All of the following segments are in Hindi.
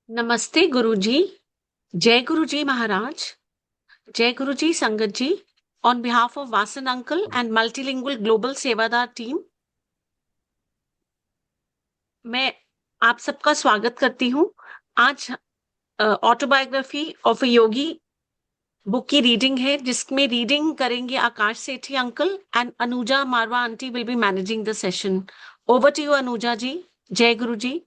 नमस्ते गुरुजी। जय गुरुजी महाराज। जय गुरुजी संगत जी। On behalf of Vasan uncle and multilingual global सेवादार टीम, मैं आप सबका स्वागत करती हूँ। आज Autobiography of a Yogi book की रीडिंग है, जिसमें रीडिंग करेंगे Akash Sethi uncle and Anuja Marwa aunty will be managing the session. Over to you Anuja ji. जय गुरुजी।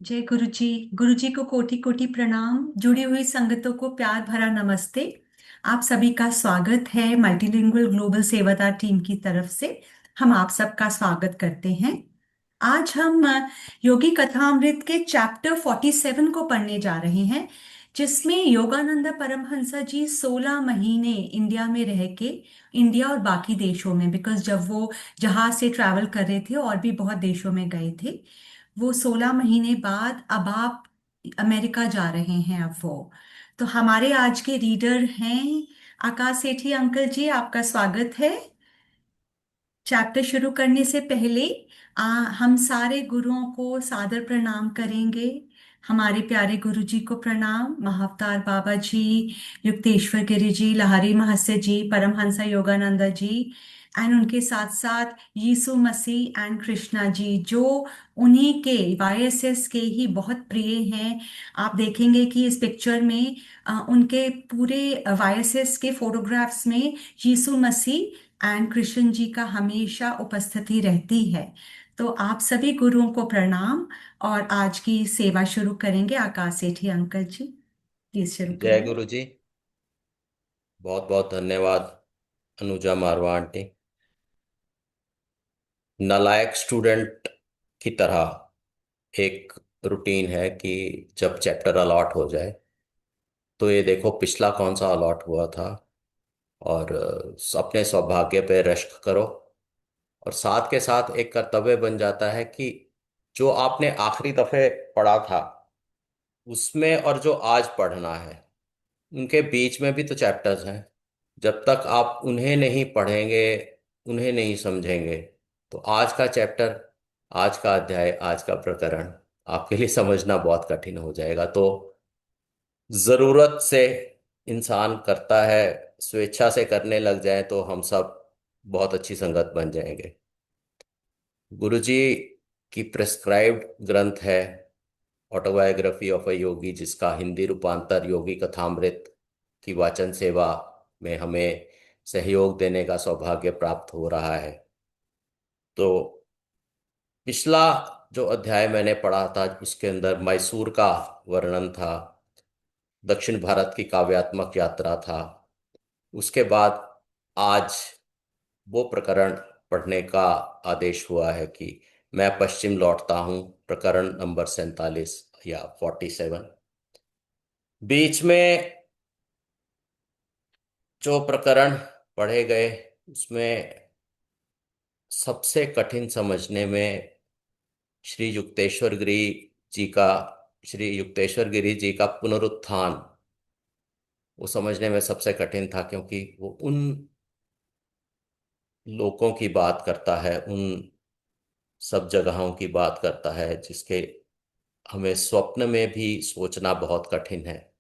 जय गुरु जी को कोटि कोटि प्रणाम। जुड़ी हुई संगतों को प्यार भरा नमस्ते। आप सभी का स्वागत है मल्टीलिंगुअल ग्लोबल सेवादार टीम की तरफ से। हम आप सबका स्वागत करते हैं। आज हम योगी कथामृत के चैप्टर 47 को पढ़ने जा रहे हैं, जिसमें योगानंद परमहंस जी 16 महीने इंडिया में रह के, इंडिया और बाकी देशों में, बिकॉज जब वो जहाज से ट्रैवल कर रहे थे और भी बहुत देशों में गए थे, वो 16 महीने बाद अब आप अमेरिका जा रहे हैं। अब वो तो हमारे आज के रीडर हैं आकाश सेठी अंकल जी। आपका स्वागत है। चैप्टर शुरू करने से पहले हम सारे गुरुओं को सादर प्रणाम करेंगे। हमारे प्यारे गुरु जी को प्रणाम। महाअवतार बाबा जी, युक्तेश्वर गिरी जी, लहरी महस्य जी, परमहंस योगानंद जी, एंड उनके साथ साथ यीशु मसीह एंड कृष्णा जी, जो उन्हीं के वाईएसएस के ही बहुत प्रिय हैं। आप देखेंगे कि इस पिक्चर में उनके पूरे वाईएसएस के फोटोग्राफ्स में यीशु मसीह एंड कृष्ण जी का हमेशा उपस्थिति रहती है। तो आप सभी गुरुओं को प्रणाम और आज की सेवा शुरू करेंगे। Akash Sethi uncle ji, please शुरू जय करिए। गुरु जी। बहुत बहुत धन्यवाद अनुजा मारवा आंटी। नालायक स्टूडेंट की तरह एक रूटीन है कि जब चैप्टर अलॉट हो जाए तो ये देखो पिछला कौन सा अलॉट हुआ था और अपने सौभाग्य पे रश्क करो। और साथ के साथ एक कर्तव्य बन जाता है कि जो आपने आखिरी दफे पढ़ा था उसमें और जो आज पढ़ना है उनके बीच में भी तो चैप्टर्स हैं। जब तक आप उन्हें नहीं पढ़ेंगे, उन्हें नहीं समझेंगे, तो आज का चैप्टर, आज का अध्याय, आज का प्रकरण आपके लिए समझना बहुत कठिन हो जाएगा। तो जरूरत से इंसान करता है, स्वेच्छा से करने लग जाए तो हम सब बहुत अच्छी संगत बन जाएंगे। गुरुजी की प्रेस्क्राइब्ड ग्रंथ है ऑटोबायोग्राफी ऑफ अ योगी, जिसका हिंदी रूपांतर योगी कथामृत की वाचन सेवा में हमें सहयोग देने का सौभाग्य प्राप्त हो रहा है। तो पिछला जो अध्याय मैंने पढ़ा था उसके अंदर मैसूर का वर्णन था, दक्षिण भारत की काव्यात्मक यात्रा था। उसके बाद आज वो प्रकरण पढ़ने का आदेश हुआ है कि मैं पश्चिम लौटता हूँ, प्रकरण नंबर 47 या 47। बीच में जो प्रकरण पढ़े गए उसमें सबसे कठिन समझने में श्री युक्तेश्वर गिरी जी का श्री युक्तेश्वर गिरी जी का पुनरुत्थान, वो समझने में सबसे कठिन था, क्योंकि वो उन लोगों की बात करता है, उन सब जगहों की बात करता है जिसके हमें स्वप्न में भी सोचना बहुत कठिन है।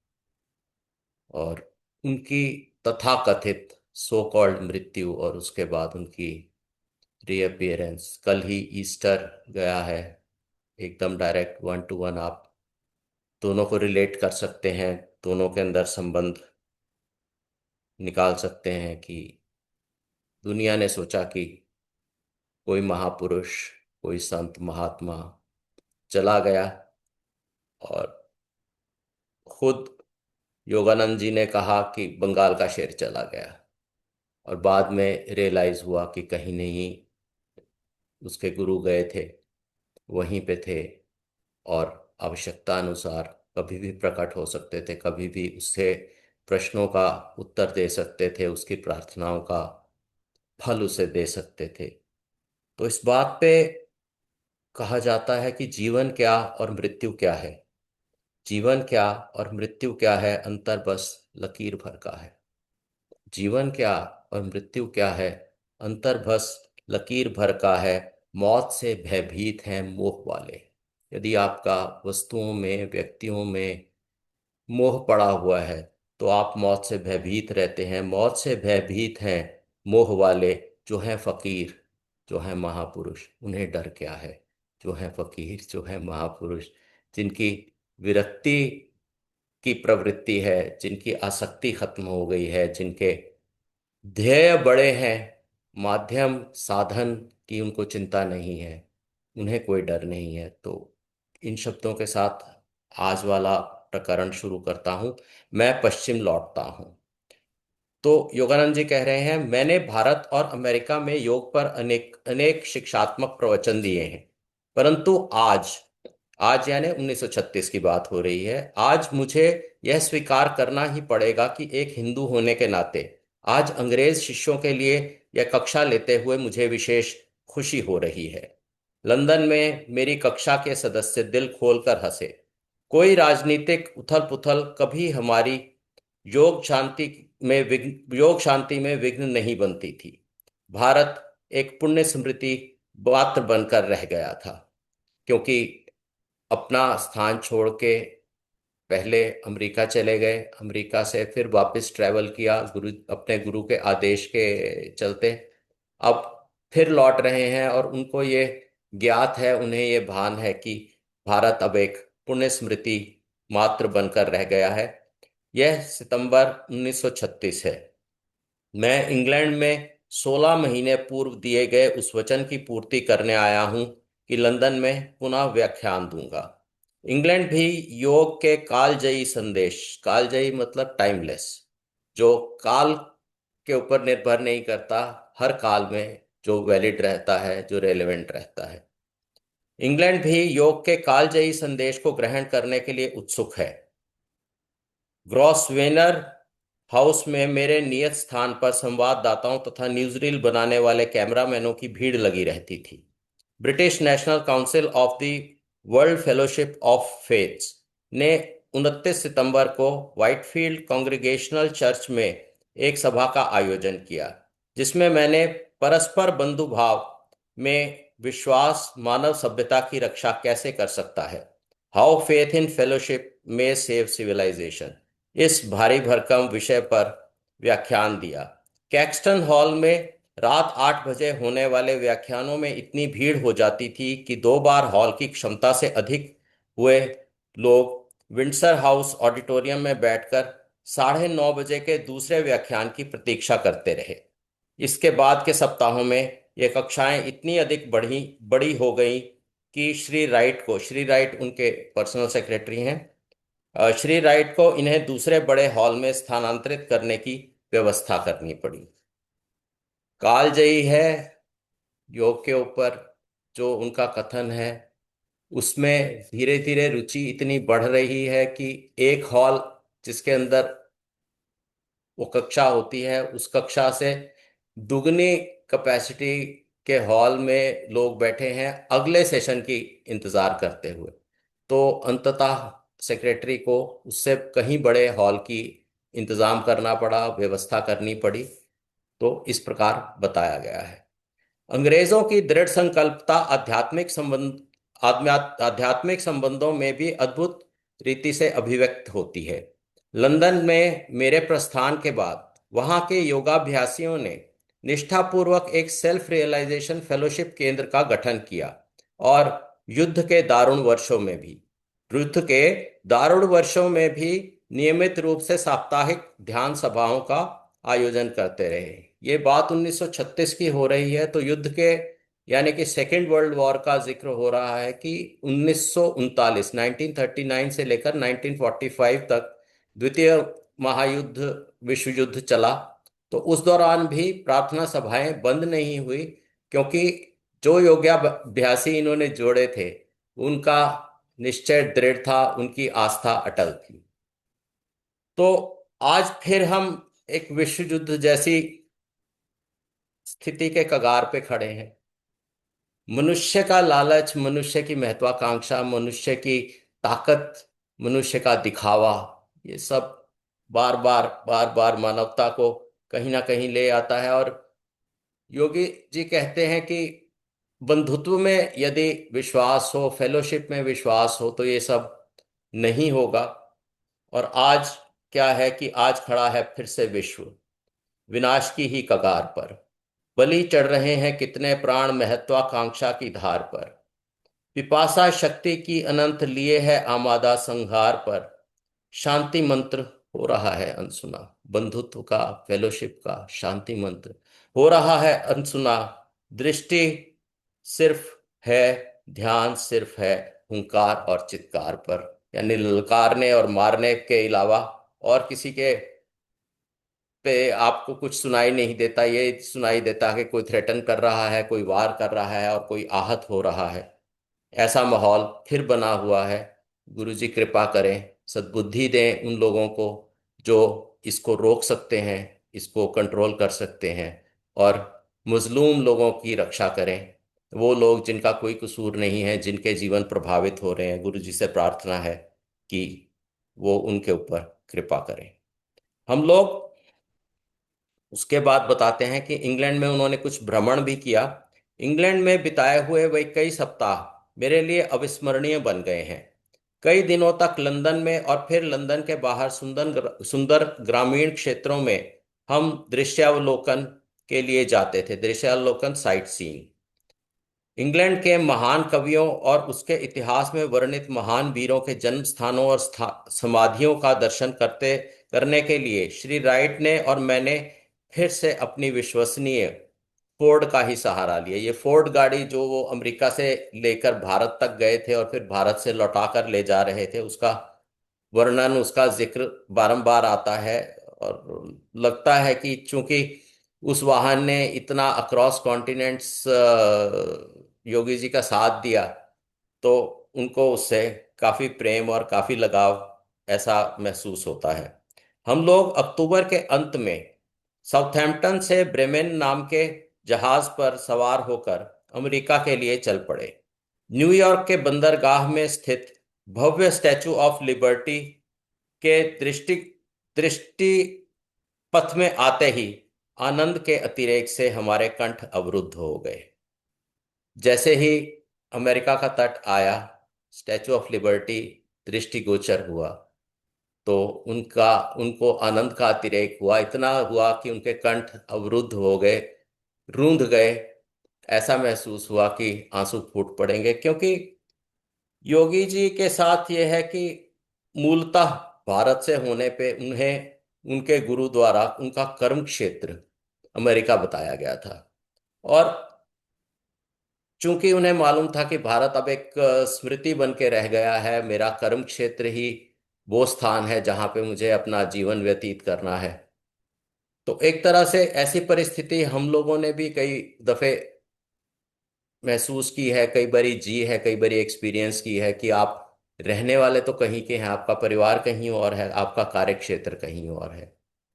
और उनकी तथाकथित सो कॉल्ड मृत्यु और उसके बाद उनकी रीअपियरेंस, कल ही ईस्टर गया है। एकदम डायरेक्ट वन टू वन आप दोनों को रिलेट कर सकते हैं, दोनों के अंदर संबंध निकाल सकते हैं कि दुनिया ने सोचा कि कोई महापुरुष, कोई संत महात्मा चला गया, और खुद योगानंद जी ने कहा कि बंगाल का शेर चला गया, और बाद में रियलाइज हुआ कि कहीं नहीं, उसके गुरु गए थे, वहीं पे थे, और आवश्यकता अनुसार कभी भी प्रकट हो सकते थे, कभी भी उससे प्रश्नों का उत्तर दे सकते थे, उसकी प्रार्थनाओं का फल उसे दे सकते थे। तो इस बात पे कहा जाता है कि जीवन क्या और मृत्यु क्या है। जीवन क्या और मृत्यु क्या है, अंतर बस लकीर भर का है। जीवन क्या और मृत्यु क्या है, अंतर बस लकीर भर का है। मौत से भयभीत हैं मोह वाले, यदि आपका वस्तुओं में, व्यक्तियों में मोह पड़ा हुआ है, तो आप मौत से भयभीत रहते हैं। मौत से भयभीत हैं मोह वाले, जो हैं फकीर, जो हैं महापुरुष। उन्हें डर क्या है? जो हैं फकीर, जो हैं महापुरुष, जिनकी विरक्ति की प्रवृत्ति है, जिनकी आसक्ति खत्म हो गई है, जिनके ध्येय बड़े हैं, माध्यम साधन की उनको चिंता नहीं है, उन्हें कोई डर नहीं है। तो इन शब्दों के साथ आज वाला प्रकरण शुरू करता हूं। मैं पश्चिम लौटता हूं। तो योगानंद जी कह रहे हैं, मैंने भारत और अमेरिका में योग पर अनेक अनेक शिक्षात्मक प्रवचन दिए हैं, परंतु आज, आज यानी 1936 की बात हो रही है, आज मुझे यह स्वीकार करना ही पड़ेगा कि एक हिंदू होने के नाते आज अंग्रेज शिष्यों के लिए यह कक्षा लेते हुए मुझे विशेष खुशी हो रही है। लंदन में मेरी कक्षा के सदस्य दिल खोलकर हंसे। कोई राजनीतिक उथल पुथल कभी हमारी योग शांति में विघ्न नहीं बनती थी। भारत एक पुण्य स्मृति मात्र बनकर रह गया था, क्योंकि अपना स्थान छोड़ के पहले अमेरिका चले गए, अमेरिका से फिर वापस ट्रैवल किया गुरु, अपने गुरु के आदेश के चलते। अब फिर लौट रहे हैं और उनको ये ज्ञात है, उन्हें ये भान है कि भारत अब एक पुण्य स्मृति मात्र बनकर रह गया है। यह सितंबर 1936 है। मैं इंग्लैंड में 16 महीने पूर्व दिए गए उस वचन की पूर्ति करने आया हूं कि लंदन में पुनः व्याख्यान दूंगा। इंग्लैंड भी योग के कालजयी संदेश, कालजयी मतलब टाइमलेस, जो काल के ऊपर निर्भर नहीं करता, हर काल में जो वैलिड रहता है, जो रेलेवेंट रहता है, इंग्लैंड भी योग के कालजयी संदेश को ग्रहण करने के लिए उत्सुक है। ग्रॉसवेनर हाउस में मेरे नियत स्थान पर संवाददाताओं तथा न्यूज़रील बनाने वाले कैमरामैनों की भीड़ लगी रहती थी। British national council of the world fellowship of faiths ने 29 सितंबर को व्हाइटफील्ड कांग्रेगेशनल चर्च में एक सभा का आयोजन किया, जिसमें मैंने परस्पर बंधुभाव में विश्वास मानव सभ्यता की रक्षा कैसे कर सकता है, हाउ फेथ इन फेलोशिप में सेव सिविलाइजेशन, इस भारी भरकम विषय पर व्याख्यान दिया। कैक्सटन हॉल में रात 8 बजे होने वाले व्याख्यानों में इतनी भीड़ हो जाती थी कि 2 बार हॉल की क्षमता से अधिक हुए लोग विंडसर हाउस ऑडिटोरियम में बैठकर 9:30 बजे के दूसरे व्याख्यान की प्रतीक्षा करते रहे। इसके बाद के सप्ताहों में ये कक्षाएं इतनी अधिक बड़ी हो गई कि श्री राइट उनके पर्सनल सेक्रेटरी हैं, श्री राइट को इन्हें दूसरे बड़े हॉल में स्थानांतरित करने की व्यवस्था करनी पड़ी। कालजयी है योग के ऊपर जो उनका कथन है, उसमें धीरे धीरे रुचि इतनी बढ़ रही है कि एक हॉल जिसके अंदर वो कक्षा होती है, उस कक्षा से दुगनी कैपेसिटी के हॉल में लोग बैठे हैं अगले सेशन की इंतजार करते हुए। तो अंततः सेक्रेटरी को उससे कहीं बड़े हॉल की इंतजाम करना पड़ा, व्यवस्था करनी पड़ी। तो इस प्रकार बताया गया है। अंग्रेजों की दृढ़ संकल्पता आध्यात्मिक संबंधों में भी अद्भुत रीति से अभिव्यक्त होती है। लंदन में मेरे प्रस्थान के बाद वहां के योगाभ्यासियों ने निष्ठापूर्वक एक सेल्फ रियलाइजेशन फेलोशिप केंद्र का गठन किया और युद्ध के दारुण वर्षों में भी नियमित रूप से साप्ताहिक ध्यान सभाओं का आयोजन करते रहे। ये बात 1936 की हो रही है, तो युद्ध के यानी कि सेकेंड वर्ल्ड वॉर का जिक्र हो रहा है कि 1939 से लेकर 1945 तक द्वितीय महायुद्ध, विश्व युद्ध चला। तो उस दौरान भी प्रार्थना सभाएं बंद नहीं हुई, क्योंकि जो योगाभ्यासी इन्होंने जोड़े थे उनका निश्चय दृढ़ था, उनकी आस्था अटल थी। तो आज फिर हम एक विश्व युद्ध जैसी स्थिति के कगार पे खड़े हैं। मनुष्य का लालच, मनुष्य की महत्वाकांक्षा, मनुष्य की ताकत, मनुष्य का दिखावा, ये सब बार बार मानवता को कहीं ना कहीं ले आता है। और योगी जी कहते हैं कि बंधुत्व में यदि विश्वास हो, फेलोशिप में विश्वास हो, तो ये सब नहीं होगा। और आज क्या है कि आज खड़ा है फिर से विश्व विनाश की ही कगार पर। बलि चढ़ रहे हैं कितने प्राण महत्वाकांक्षा की धार पर। पिपासा शक्ति की अनंत लिए है आमादा संहार पर। शांति मंत्र हो रहा है अनसुना। बंधुत्व का, फेलोशिप का शांति मंत्र हो रहा है अनसुना। दृष्टि सिर्फ है, ध्यान सिर्फ है हुंकार और चित्कार पर। यानी ललकारने और मारने के अलावा और किसी के पे आपको कुछ सुनाई नहीं देता। ये सुनाई देता है कि कोई थ्रेटन कर रहा है, कोई वार कर रहा है और कोई आहत हो रहा है। ऐसा माहौल फिर बना हुआ है। गुरु जी कृपा करें, सद्बुद्धि दें उन लोगों को जो इसको रोक सकते हैं, इसको कंट्रोल कर सकते हैं, और मजलूम लोगों की रक्षा करें। वो लोग जिनका कोई कसूर नहीं है, जिनके जीवन प्रभावित हो रहे हैं, गुरु जी से प्रार्थना है कि वो उनके ऊपर कृपा करें। हम लोग उसके बाद बताते हैं कि इंग्लैंड में उन्होंने कुछ भ्रमण भी किया। इंग्लैंड में बिताए हुए वे कई सप्ताह मेरे लिए अविस्मरणीय बन गए हैं। कई दिनों तक लंदन में और फिर लंदन के बाहर सुंदर सुंदर ग्रामीण क्षेत्रों में हम दृश्यावलोकन के लिए जाते थे। दृश्यावलोकन, साइट सीइंग। इंग्लैंड के महान कवियों और उसके इतिहास में वर्णित महान वीरों के जन्म स्थानों और समाधियों का दर्शन करने के लिए श्री राइट ने और मैंने फिर से अपनी विश्वसनीय फोर्ड का ही सहारा लिया। ये फोर्ड गाड़ी जो वो अमेरिका से लेकर भारत तक गए थे और फिर भारत से लौटा कर ले जा रहे थे, उसका वर्णन, उसका जिक्र बारंबार आता है। और लगता है कि चूंकि उस वाहन ने इतना अक्रॉस कॉन्टिनेंट्स योगी जी का साथ दिया, तो उनको उससे काफी प्रेम और काफी लगाव ऐसा महसूस होता है। हम लोग अक्टूबर के अंत में साउथैम्पटन से ब्रेमेन नाम के जहाज पर सवार होकर अमेरिका के लिए चल पड़े। न्यूयॉर्क के बंदरगाह में स्थित भव्य स्टैचू ऑफ लिबर्टी के दृष्टि पथ में आते ही आनंद के अतिरेक से हमारे कंठ अवरुद्ध हो गए। जैसे ही अमेरिका का तट आया, स्टैचू ऑफ लिबर्टी दृष्टिगोचर हुआ, तो उनको आनंद का अतिरेक हुआ। इतना हुआ कि उनके कंठ अवरुद्ध हो गए, रूंध गए। ऐसा महसूस हुआ कि आंसू फूट पड़ेंगे, क्योंकि योगी जी के साथ ये है कि मूलतः भारत से होने पे उन्हें उनके गुरु द्वारा उनका कर्म क्षेत्र अमेरिका बताया गया था। और चूंकि उन्हें मालूम था कि भारत अब एक स्मृति बन के रह गया है, मेरा कर्म क्षेत्र ही वो स्थान है जहां पे मुझे अपना जीवन व्यतीत करना है, तो एक तरह से ऐसी परिस्थिति हम लोगों ने भी कई दफे महसूस की है, कई बारी जी है, कई बारी एक्सपीरियंस की है कि आप रहने वाले तो कहीं के हैं, आपका परिवार कहीं और है, आपका कार्य क्षेत्र कहीं और है।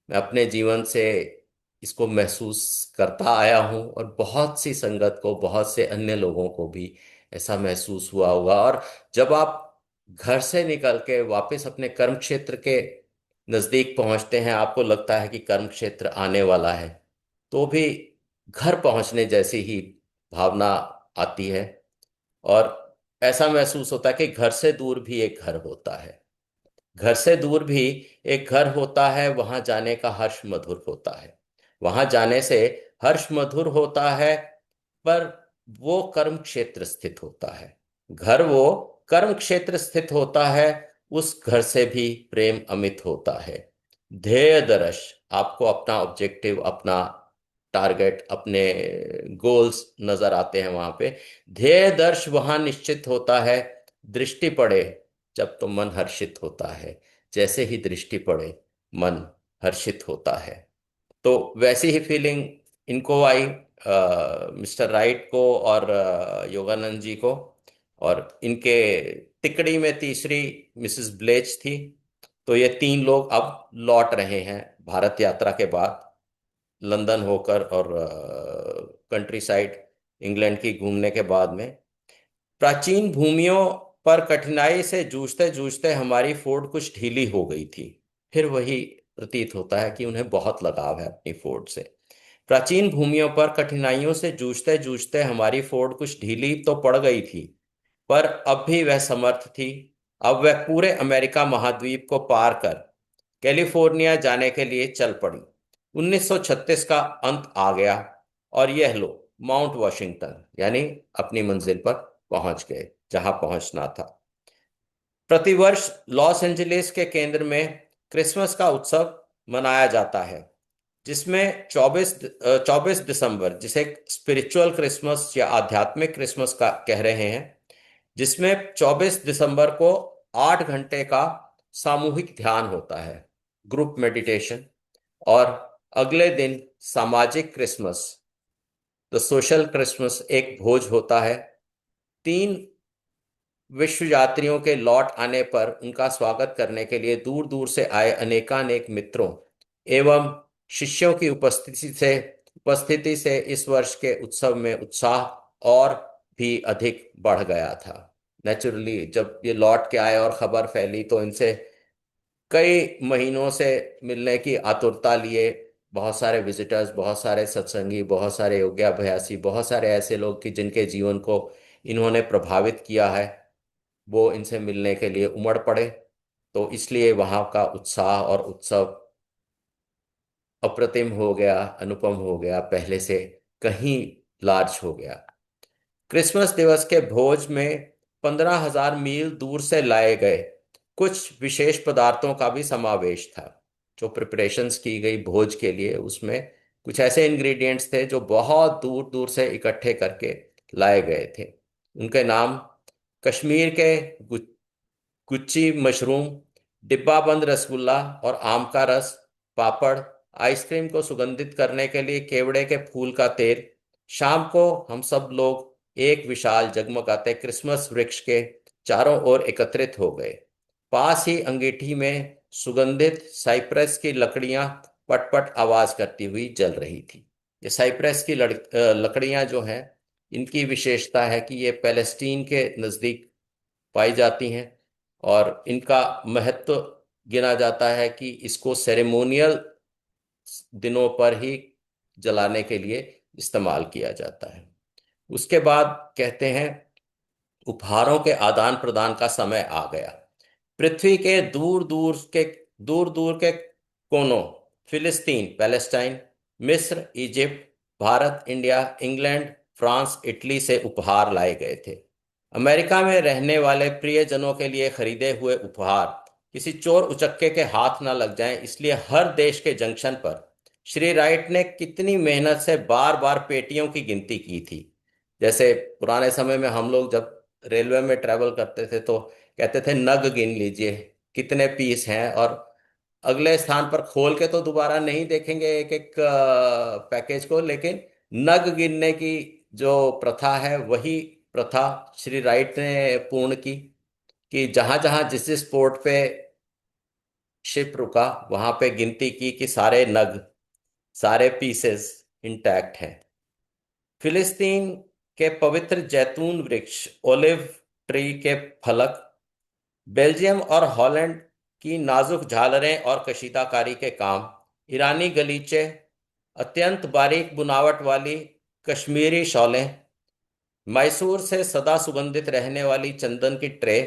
मैं अपने जीवन से इसको महसूस करता आया हूं, और बहुत सी संगत को, बहुत से अन्य लोगों को भी ऐसा महसूस हुआ होगा। और जब आप घर से निकल के वापस अपने कर्म क्षेत्र के नजदीक पहुंचते हैं, आपको लगता है कि कर्म क्षेत्र आने वाला है, तो भी घर पहुंचने जैसी ही भावना आती है। और ऐसा महसूस होता है कि घर से दूर भी एक घर होता है। घर से दूर भी एक घर होता है, वहां जाने का हर्ष मधुर होता है, वहां जाने से हर्ष मधुर होता है। पर वो कर्म क्षेत्र स्थित होता है, घर वो कर्म क्षेत्र स्थित होता है, उस घर से भी प्रेम अमित होता है। ध्येय दर्श, आपको अपना ऑब्जेक्टिव, अपना टारगेट, अपने गोल्स नजर आते हैं वहां पे। ध्येय दर्श वहां निश्चित होता है। दृष्टि पड़े जब तो मन हर्षित होता है। जैसे ही दृष्टि पड़े मन हर्षित होता है। तो वैसी ही फीलिंग इनको आई, मिस्टर राइट को और योगानंद जी को। और इनके तिकड़ी में तीसरी मिसेस ब्लेच थी। तो ये तीन लोग अब लौट रहे हैं भारत यात्रा के बाद, लंदन होकर और कंट्री साइड इंग्लैंड की घूमने के बाद में। प्राचीन भूमियों पर कठिनाई से जूझते जूझते हमारी फोर्ड कुछ ढीली हो गई थी। फिर वही प्रतीत होता है कि उन्हें बहुत लगाव है अपनी फोर्ड से। प्राचीन भूमियों पर कठिनाइयों से जूझते जूझते हमारी फोर्ड कुछ ढीली तो पड़ गई थी, पर अब भी वह समर्थ थी। अब वह पूरे अमेरिका महाद्वीप को पार कर कैलिफोर्निया जाने के लिए चल पड़ी। 1936 का अंत आ गया और यह लो माउंट वॉशिंगटन यानी अपनी मंजिल पर पहुंच गए जहां पहुंचना था। प्रतिवर्ष लॉस एंजलिस के केंद्र में क्रिसमस का उत्सव मनाया जाता है, जिसमें 24 दिसंबर, जिसे स्पिरिचुअल क्रिसमस या आध्यात्मिक क्रिसमस का कह रहे हैं, जिसमें 24 दिसंबर को 8 घंटे का सामूहिक ध्यान होता है, ग्रुप मेडिटेशन। और अगले दिन सामाजिक क्रिसमस, द सोशल क्रिसमस, एक भोज होता है। 3 विश्व यात्रियों के लौट आने पर उनका स्वागत करने के लिए दूर दूर से आए अनेकानेक मित्रों एवं शिष्यों की उपस्थिति से इस वर्ष के उत्सव में उत्साह और भी अधिक बढ़ गया था। नेचुरली जब ये लौट के आए और खबर फैली तो इनसे कई महीनों से मिलने की आतुरता लिए बहुत सारे विजिटर्स, बहुत सारे सत्संगी, बहुत सारे योगाभ्यासी, बहुत सारे ऐसे लोग कि जिनके जीवन को इन्होंने प्रभावित किया है, वो इनसे मिलने के लिए उमड़ पड़े। तो इसलिए वहाँ का उत्साह और उत्सव अप्रतिम हो गया, अनुपम हो गया, पहले से कहीं लार्ज हो गया। क्रिसमस दिवस के भोज में 15,000 मील दूर से लाए गए कुछ विशेष पदार्थों का भी समावेश था। जो प्रिपरेशंस की गई भोज के लिए, उसमें कुछ ऐसे इंग्रेडिएंट्स थे जो बहुत दूर दूर से इकट्ठे करके लाए गए थे। उनके नाम कश्मीर के गुच्ची मशरूम, डिब्बाबंद रसगुल्ला और आम का रस, पापड़, आइसक्रीम को सुगंधित करने के लिए केवड़े के फूल का तेल। शाम को हम सब लोग एक विशाल जगमगाते क्रिसमस वृक्ष के चारों ओर एकत्रित हो गए। पास ही अंगीठी में सुगंधित साइप्रस की लकड़ियां पटपट आवाज करती हुई जल रही थी। ये साइप्रस की लकड़ियां जो हैं, इनकी विशेषता है कि ये पैलेस्टीन के नज़दीक पाई जाती हैं और इनका महत्व गिना जाता है कि इसको सेरेमोनियल दिनों पर ही जलाने के लिए इस्तेमाल किया जाता है। उसके बाद कहते हैं उपहारों के आदान प्रदान का समय आ गया। पृथ्वी के दूर दूर के कोनों, फिलिस्तीन, पैलेस्टाइन, मिस्र, Egypt, Bharat, India, England, France, Italy से उपहार लाए गए थे। अमेरिका में रहने वाले प्रियजनों के लिए खरीदे हुए उपहार किसी चोर उचक्के के हाथ ना लग जाएं, इसलिए हर देश के जंक्शन पर श्री राइट ने कितनी मेहनत से बार बार पेटियों की गिनती की थी। जैसे पुराने समय में हम लोग जब रेलवे में ट्रैवल करते थे तो कहते थे नग गिन लीजिए कितने पीस हैं, और अगले स्थान पर खोल के तो दोबारा नहीं देखेंगे एक एक पैकेज को, लेकिन नग गिनने की जो प्रथा है वही प्रथा श्री राइट ने पूर्ण की, कि जहां जहां जिस जिस पोर्ट पे शिप रुका वहां पे गिनती की कि सारे नग, सारे पीसेस इंटैक्ट हैं। फिलिस्तीन के पवित्र जैतून वृक्ष, ओलिव ट्री के फलक, बेल्जियम और हॉलैंड की नाजुक झालरें और कशीदाकारी के काम, ईरानी गलीचे, अत्यंत बारीक बुनावट वाली कश्मीरी शॉलें, मैसूर से सदा सुगंधित रहने वाली चंदन की ट्रे,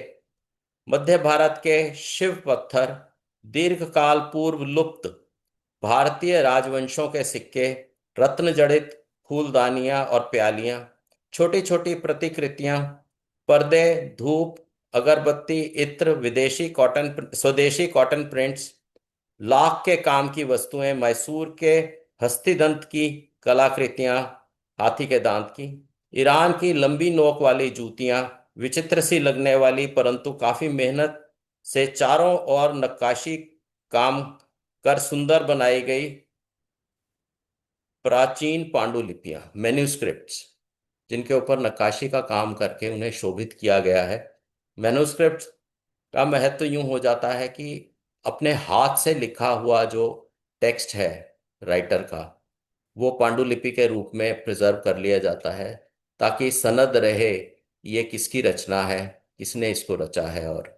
मध्य भारत के शिव पत्थर, दीर्घकाल पूर्व लुप्त भारतीय राजवंशों के सिक्के, रत्न जड़ित फूलदानियां और प्यालियां, छोटी छोटी प्रतिकृतियां, पर्दे, धूप, अगरबत्ती, इत्र, स्वदेशी कॉटन प्रिंट्स, लाख के काम की वस्तुएं, मैसूर के हस्तिदंत की कलाकृतियां, हाथी के दांत की, ईरान की लंबी नोक वाली जूतियां, विचित्र सी लगने वाली परंतु काफी मेहनत से चारों ओर नक्काशी काम कर सुंदर बनाई गई प्राचीन पांडुलिपियां, मैन्युस्क्रिप्ट्स, जिनके ऊपर नक्काशी का काम करके उन्हें शोभित किया गया है। मैन्युस्क्रिप्ट का महत्व यूं हो जाता है कि अपने हाथ से लिखा हुआ जो टेक्स्ट है राइटर का, वो पांडुलिपि के रूप में प्रिजर्व कर लिया जाता है, ताकि सनद रहे ये किसकी रचना है, किसने इसको रचा है। और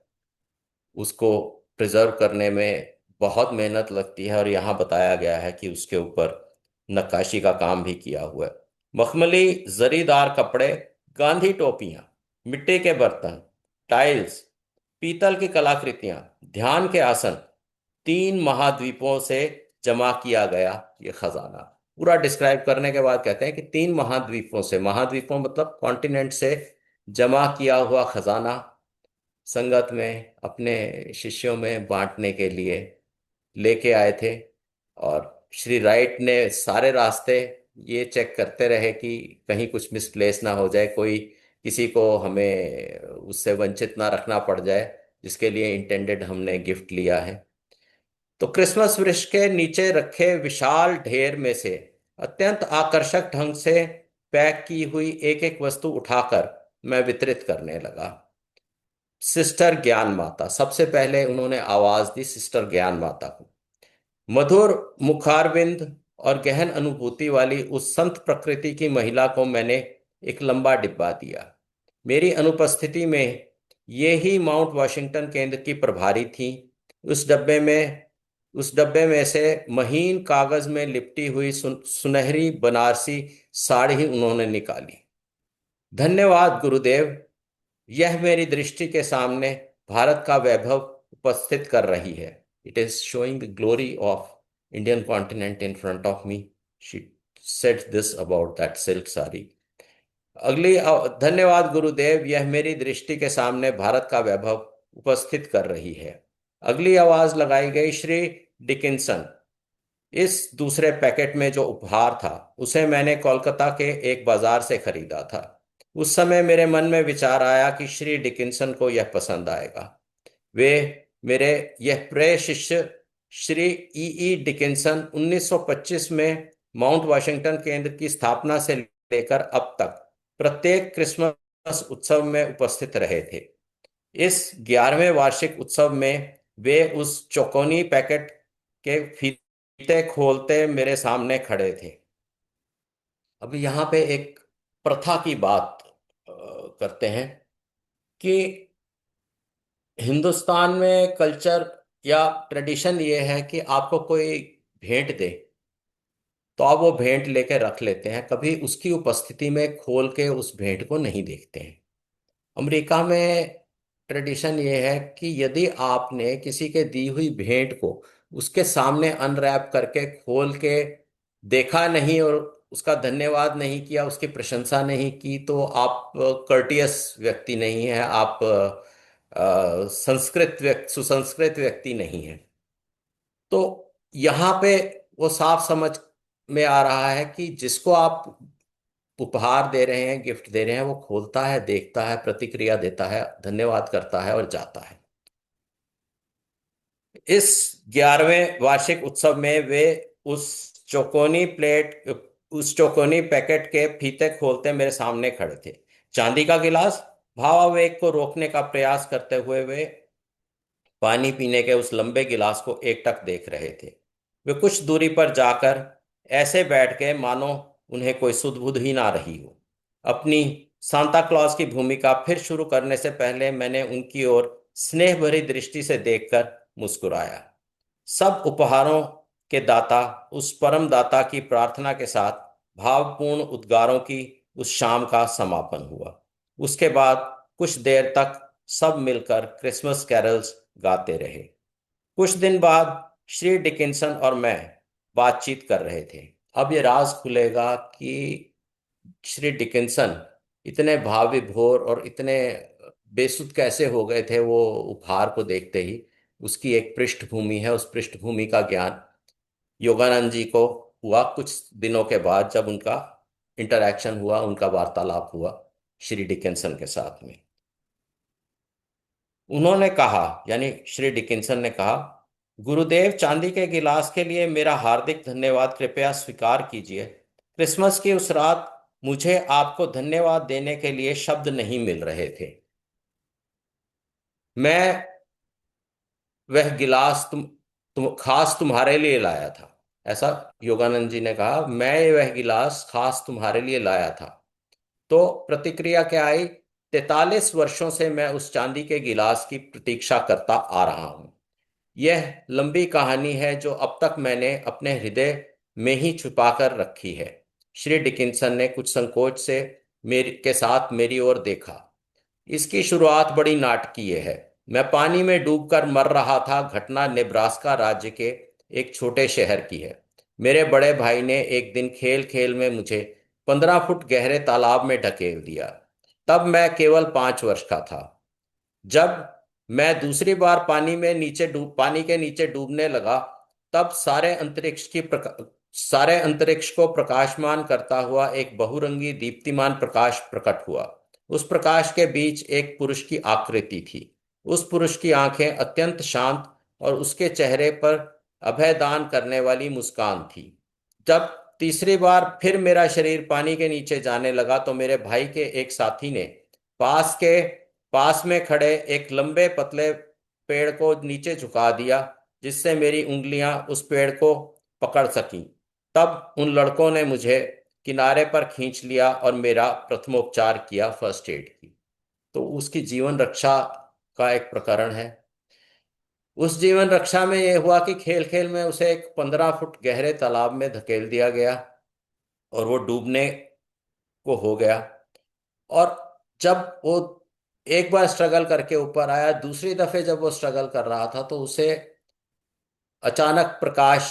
उसको प्रिजर्व करने में बहुत मेहनत लगती है, और यहाँ बताया गया है कि उसके ऊपर नक्काशी का काम भी किया हुआ है। मखमली जरीदार कपड़े, गांधी टोपियां, मिट्टी के बर्तन, टाइल्स, पीतल की कलाकृतियां, ध्यान के आसन, 3 महाद्वीपों से जमा किया गया ये खजाना। पूरा डिस्क्राइब करने के बाद कहते हैं कि 3 महाद्वीपों से, महाद्वीपों मतलब कॉन्टिनेंट से जमा किया हुआ खजाना संगत में अपने शिष्यों में बांटने के लिए लेके आए थे। और श्री राइट ने सारे रास्ते ये चेक करते रहे कि कहीं कुछ मिसप्लेस ना हो जाए, कोई किसी को हमें उससे वंचित ना रखना पड़ जाए, जिसके लिए इंटेंडेड हमने गिफ्ट लिया है। तो क्रिसमस वृक्ष के नीचे रखे विशाल ढेर में से अत्यंत आकर्षक ढंग से पैक की हुई एक एक वस्तु उठाकर मैं वितरित करने लगा। सिस्टर ज्ञान माता, सबसे पहले उन्होंने आवाज दी सिस्टर ज्ञान माता को। मधुर मुखारविंद और गहन अनुभूति वाली उस संत प्रकृति की महिला को मैंने एक लंबा डिब्बा दिया। मेरी अनुपस्थिति में ये ही माउंट वॉशिंगटन केंद्र की प्रभारी थी। उस डब्बे में उस डब्बे में से महीन कागज में लिपटी हुई सुनहरी बनारसी साड़ी उन्होंने निकाली। धन्यवाद गुरुदेव, यह मेरी दृष्टि के सामने भारत का वैभव उपस्थित कर रही है। It is showing the glory of Indian continent in front of me. She said this about that silk sari. धन्यवाद गुरुदेव, यह मेरी दृष्टि के सामने भारत का वैभव उपस्थित कर रही है। अगली आवाज लगाई गई, श्री डिकिंसन। इस दूसरे पैकेट में जो उपहार था उसे मैंने कोलकाता के एक बाजार से खरीदा था। उस समय मेरे मन में विचार आया कि श्री डिकिंसन को यह पसंद आएगा। वे मेरे यह प्रिय शिष्य श्री ई डिकिंसन 1925 में माउंट वाशिंगटन केंद्र की स्थापना से लेकर अब तक प्रत्येक क्रिसमस उत्सव में उपस्थित रहे थे। इस 11वें वार्षिक उत्सव में वे उस चौकोनी पैकेट के फीते खोलते मेरे सामने खड़े थे। अब यहाँ पे एक प्रथा की बात करते हैं कि हिंदुस्तान में कल्चर या ट्रेडिशन ये है कि आपको कोई भेंट दे तो आप वो भेंट लेके रख लेते हैं, कभी उसकी उपस्थिति में खोल के उस भेंट को नहीं देखते हैं। अमेरिका में ट्रेडिशन ये है कि यदि आपने किसी के दी हुई भेंट को उसके सामने अनरैप करके खोल के देखा नहीं और उसका धन्यवाद नहीं किया, उसकी प्रशंसा नहीं की, तो आप कर्टियस व्यक्ति नहीं है, आप सुसंस्कृत व्यक्ति नहीं है। तो यहाँ पे वो साफ समझ में आ रहा है कि जिसको आप उपहार दे रहे हैं, गिफ्ट दे रहे हैं, वो खोलता है, देखता है, प्रतिक्रिया देता है, धन्यवाद करता है और जाता है। इस 11वें वार्षिक उत्सव में वे उस उस चौकोनी पैकेट के फीते खोलते मेरे सामने खड़े थे। चांदी का गिलास, भावावेग को रोकने का प्रयास करते हुए वे पानी पीने के उस लंबे गिलास को एकटक देख रहे थे। वे कुछ दूरी पर जाकर ऐसे बैठ गए मानो उन्हें कोई सुध बुध ही ना रही हो। अपनी सांता क्लॉज की भूमिका फिर शुरू करने से पहले मैंने उनकी ओर स्नेह भरी दृष्टि से देखकर मुस्कुराया। सब उपहारों के दाता उस परम दाता की प्रार्थना के साथ भावपूर्ण उद्गारों की उस शाम का समापन हुआ। उसके बाद कुछ देर तक सब मिलकर क्रिसमस कैरल्स गाते रहे। कुछ दिन बाद श्री डिकिंसन और मैं बातचीत कर रहे थे। अब ये राज खुलेगा कि श्री डिकिंसन इतने भाव विभोर और इतने बेसुध कैसे हो गए थे वो उपहार को देखते ही। उसकी एक पृष्ठभूमि है, उस पृष्ठभूमि का ज्ञान योगानंद जी को हुआ कुछ दिनों के बाद, जब उनका इंटरैक्शन हुआ, उनका वार्तालाप हुआ श्री डिकिंसन के साथ में। उन्होंने कहा, यानी श्री डिकिंसन ने कहा, गुरुदेव, चांदी के गिलास के लिए मेरा हार्दिक धन्यवाद कृपया स्वीकार कीजिए। क्रिसमस की उस रात मुझे आपको धन्यवाद देने के लिए शब्द नहीं मिल रहे थे। मैं वह गिलास तुम खास तुम्हारे लिए लाया था। ऐसा योगानंद जी ने कहा, मैं वह गिलास खास तुम्हारे लिए लाया था। तो प्रतिक्रिया क्या आई, 43 वर्षों से मैं उस चांदी के गिलास की प्रतीक्षा करता आ रहा हूं। यह लंबी कहानी है जो अब तक मैंने अपने हृदय में ही छुपाकर रखी है। श्री डिकिंसन ने कुछ संकोच से मेरे के साथ मेरी ओर देखा। इसकी शुरुआत बड़ी नाटकीय है। मैं पानी में डूबकर मर रहा था। घटना नेब्रास्का राज्य के एक छोटे शहर की है। मेरे बड़े भाई ने एक दिन खेल खेल में मुझे 15 फुट गहरे तालाब में ढकेल दिया। तब मैं केवल 5 वर्ष का था। जब मैं दूसरी बार पानी के नीचे डूबने लगा, तब सारे अंतरिक्ष को प्रकाशमान करता हुआ एक बहुरंगी दीप्तिमान प्रकाश प्रकट हुआ। उस प्रकाश के बीच एक पुरुष की आकृति थी। उस पुरुष की आंखें अत्यंत शांत और उसके चेहरे पर अभयदान करने वाली मुस्कान थी। जब तीसरी बार फिर मेरा शरीर पानी के नीचे जाने लगा तो मेरे भाई के एक साथी ने पास के पास में खड़े एक लंबे पतले पेड़ को नीचे झुका दिया, जिससे मेरी उंगलियां उस पेड़ को पकड़ सकीं। तब उन लड़कों ने मुझे किनारे पर खींच लिया और मेरा प्रथमोपचार किया, फर्स्ट एड की। तो उसकी जीवन रक्षा का एक प्रकरण है। उस जीवन रक्षा में यह हुआ कि खेल खेल में उसे एक 15 फुट गहरे तालाब में धकेल दिया गया और वो डूबने को हो गया। और जब वो एक बार स्ट्रगल करके ऊपर आया, दूसरी दफे जब वो स्ट्रगल कर रहा था तो उसे अचानक प्रकाश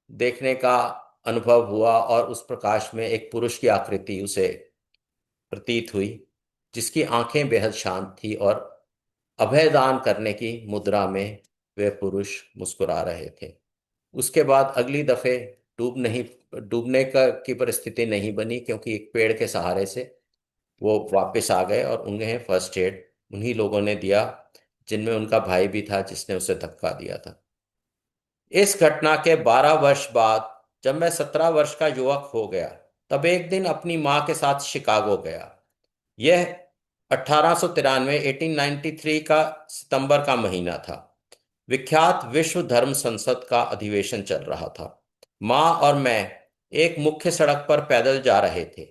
देखने का अनुभव हुआ और उस प्रकाश में एक पुरुष की आकृति उसे प्रतीत हुई, जिसकी आंखें बेहद शांत थी और अभयदान करने की मुद्रा में वे पुरुष मुस्कुरा रहे थे। उसके बाद अगली दफे डूबने का की परिस्थिति नहीं बनी, क्योंकि एक पेड़ के सहारे से वो वापस आ गए और उन्हें फर्स्ट एड उन्हीं लोगों ने दिया जिनमें उनका भाई भी था, जिसने उसे धक्का दिया था। इस घटना के 12 वर्ष बाद जब मैं 17 वर्ष का युवक हो गया, तब एक दिन अपनी माँ के साथ शिकागो गया। यह 1893 1893 का सितंबर का महीना था। विख्यात विश्व धर्म संसद का अधिवेशन चल रहा था। माँ और मैं एक मुख्य सड़क पर पैदल जा रहे थे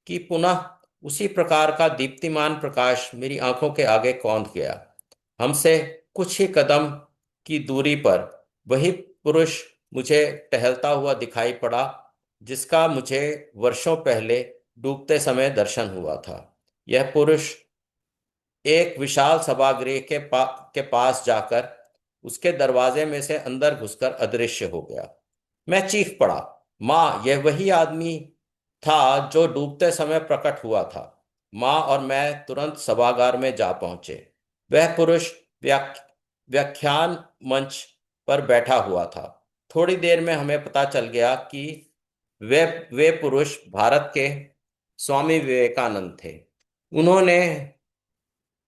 कि पुनः उसी प्रकार का दीप्तिमान प्रकाश मेरी आंखों के आगे कौंध गया। हमसे कुछ ही कदम की दूरी पर वही पुरुष मुझे टहलता हुआ दिखाई पड़ा, जिसका मुझे वर्षों पहले डूबते समय दर्शन हुआ था। यह पुरुष एक विशाल सभागृह के पास जाकर उसके दरवाजे में से अंदर घुसकर अदृश्य हो गया। मैं चीख पड़ा, माँ, यह वही आदमी था जो डूबते समय प्रकट हुआ था। माँ और मैं तुरंत सभागार में जा पहुंचे। वह पुरुष व्याख्यान मंच पर बैठा हुआ था। थोड़ी देर में हमें पता चल गया कि वे पुरुष भारत के स्वामी विवेकानंद थे। उन्होंने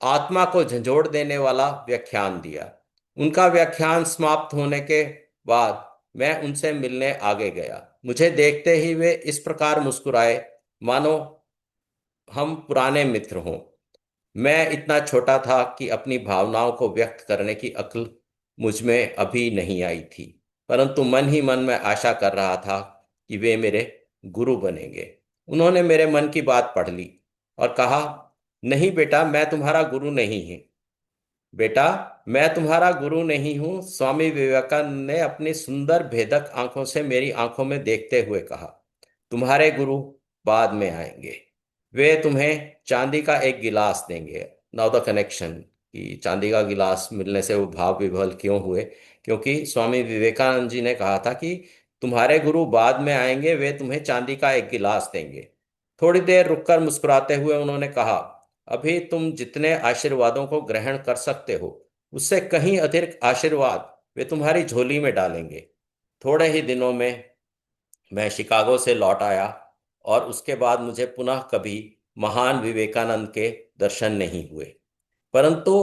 आत्मा को झंझोड़ देने वाला व्याख्यान दिया। उनका व्याख्यान समाप्त होने के बाद मैं उनसे मिलने आगे गया। मुझे देखते ही वे इस प्रकार मुस्कुराए मानो हम पुराने मित्र हों। मैं इतना छोटा था कि अपनी भावनाओं को व्यक्त करने की अक्ल मुझ में अभी नहीं आई थी, परंतु मन ही मन में आशा कर रहा था कि वे मेरे गुरु बनेंगे। उन्होंने मेरे मन की बात पढ़ ली और कहा, नहीं बेटा, मैं तुम्हारा गुरु नहीं हूं। बेटा, मैं तुम्हारा गुरु नहीं हूं, स्वामी विवेकानंद ने अपनी सुंदर भेदक आंखों से मेरी आंखों में देखते हुए कहा। तुम्हारे गुरु बाद में आएंगे। वे तुम्हें चांदी का एक गिलास देंगे। नाउ द कनेक्शन कि चांदी का गिलास मिलने से वो भाव विभोर क्यों हुए, क्योंकि स्वामी विवेकानंद जी ने कहा था कि तुम्हारे गुरु बाद में आएंगे, वे तुम्हें चांदी का एक गिलास देंगे। थोड़ी देर रुककर मुस्कुराते हुए उन्होंने कहा, अभी तुम जितने आशीर्वादों को ग्रहण कर सकते हो, उससे कहीं अधिक आशीर्वाद वे तुम्हारी झोली में डालेंगे। थोड़े ही दिनों में मैं शिकागो से लौट आया और उसके बाद मुझे पुनः कभी महान विवेकानंद के दर्शन नहीं हुए, परंतु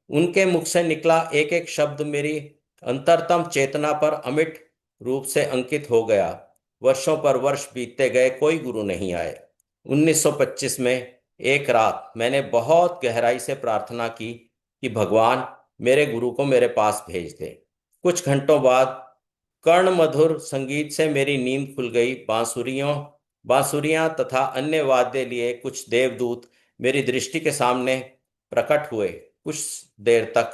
उनके मुख से निकला एक एक शब्द मेरी अंतरतम चेतना पर अमिट रूप से अंकित हो गया। वर्षों पर वर्ष बीतते गए, कोई गुरु नहीं आए। 1925 में एक रात मैंने बहुत गहराई से प्रार्थना की कि भगवान मेरे गुरु को मेरे पास भेज दे। कुछ घंटों बाद कर्ण मधुर संगीत से मेरी नींद खुल गई। बांसुरियां तथा अन्य वाद्य लिए कुछ देवदूत मेरी दृष्टि के सामने प्रकट हुए। कुछ देर तक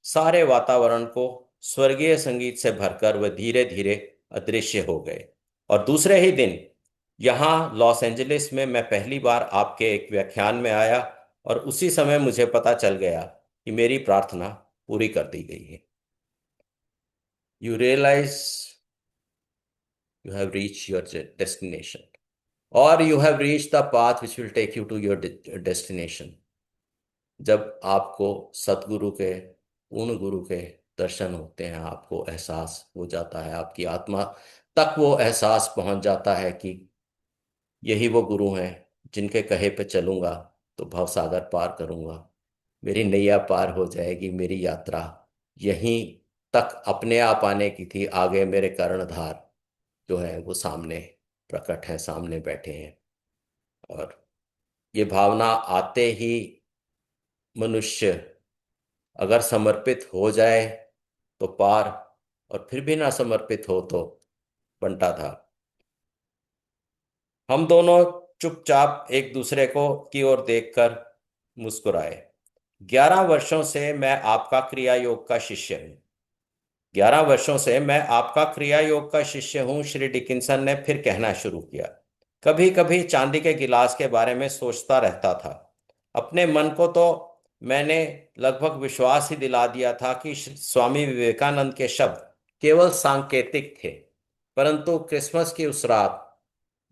सारे वातावरण को स्वर्गीय संगीत से भरकर वे धीरे धीरे अदृश्य हो गए। और दूसरे ही दिन यहाँ लॉस एंजलिस में मैं पहली बार आपके एक व्याख्यान में आया, और उसी समय मुझे पता चल गया कि मेरी प्रार्थना पूरी कर दी गई है। You realise you have reach your destination, और you have reach the path which will take you to your destination. जब आपको सतगुरु के, पूर्ण गुरु के दर्शन होते हैं, आपको एहसास हो जाता है, आपकी आत्मा तक वो एहसास पहुंच जाता है कि यही वो गुरु हैं जिनके कहे पे चलूंगा तो भवसागर पार करूंगा, मेरी नैया पार हो जाएगी, मेरी यात्रा यहीं तक अपने आप आने की थी, आगे मेरे कर्णधार जो है वो सामने प्रकट है, सामने बैठे हैं। और ये भावना आते ही मनुष्य अगर समर्पित हो जाए तो पार, और फिर भी ना समर्पित हो तो बंटा था। हम दोनों चुपचाप एक दूसरे को की ओर देखकर मुस्कुराए। 11 वर्षों से मैं आपका क्रिया योग का शिष्य हूँ। 11 वर्षों से मैं आपका क्रिया योग का शिष्य हूँ, श्री डिकिंसन ने फिर कहना शुरू किया। कभी कभी चांदी के गिलास के बारे में सोचता रहता था। अपने मन को तो मैंने लगभग विश्वास ही दिला दिया था कि स्वामी विवेकानंद के शब्द केवल सांकेतिक थे। परंतु क्रिसमस की उस रात,